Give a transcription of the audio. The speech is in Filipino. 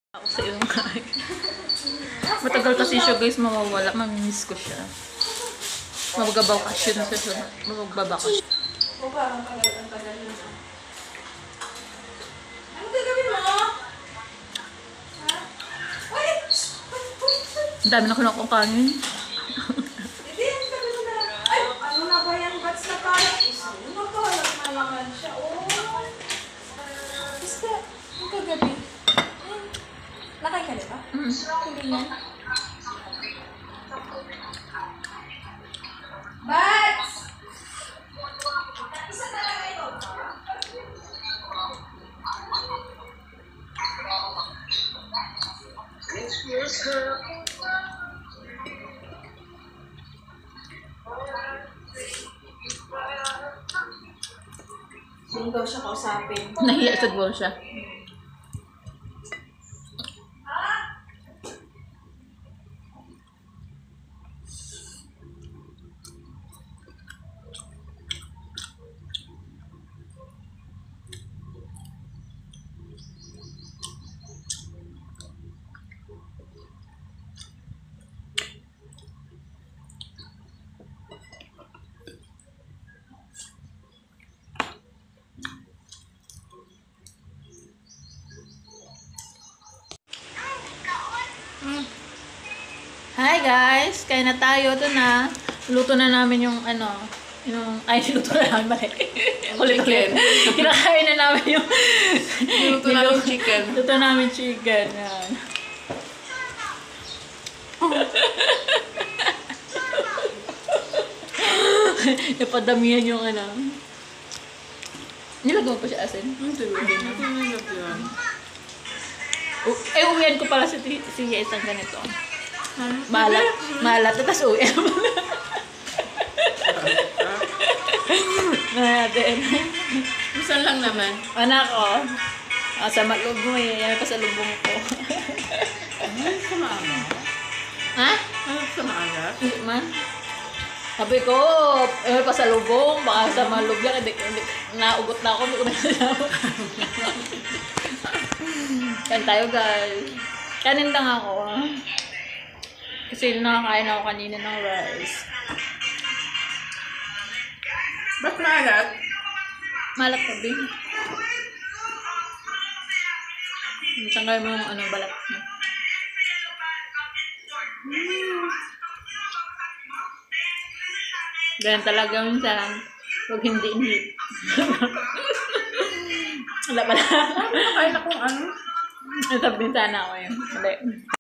Ako sa iyo kain. Matagal kasi siya guys mawawala. Mamimiss ko siya. Magbabakasyon na siya. Magbabakasyon. O parang tagal yun. Ano gagawin mo? Ha? Uy! Ang dami na ko nakakanin. Hindi, ang tagal mo na lang. Ay! Ano na ba yan? Bats na tayo? Isa mo nakalat na naman siya. Oh! Basta, ang kagabi. Lakay ka diba? Hindi yan. Bats! Isa talaga ito. Hindi daw siya kausapin. Nahiya siguro siya. Hi guys! Kain na tayo. Ito na. Luto na namin yung ano. Luto na namin. Mali. Ulit-ulit. Kinakain na namin yung Luto namin chicken. Luto namin chicken. Yan. Napadamihan yung ano. Nilagyan mo pa siya asin? Hindi na. Uwihan ko pala si isang ganito. Malat. Tapos uwihan mo na. Natin. Minsan lang naman. Anak ko. Sa matlog mo eh. Yan pa sa lubong ko. Ano sa maaga? Ha? Ano sa maaga? Hindi man. Sabi ko, pa sa lubong. Baka sa malog lang. Hindi, naugot na ako. Hindi ko na sinawa. Kain tayo guys. Kanin lang ako. Kasi nakakain ako kanina ng rice. Ba't maalat? Malat ka din. Tanggal mo yung balat mo. Ganyan talaga minsan. Huwag hindi. Wala pala. Nakain akong ano? Sabihin sana ako yun. Hindi.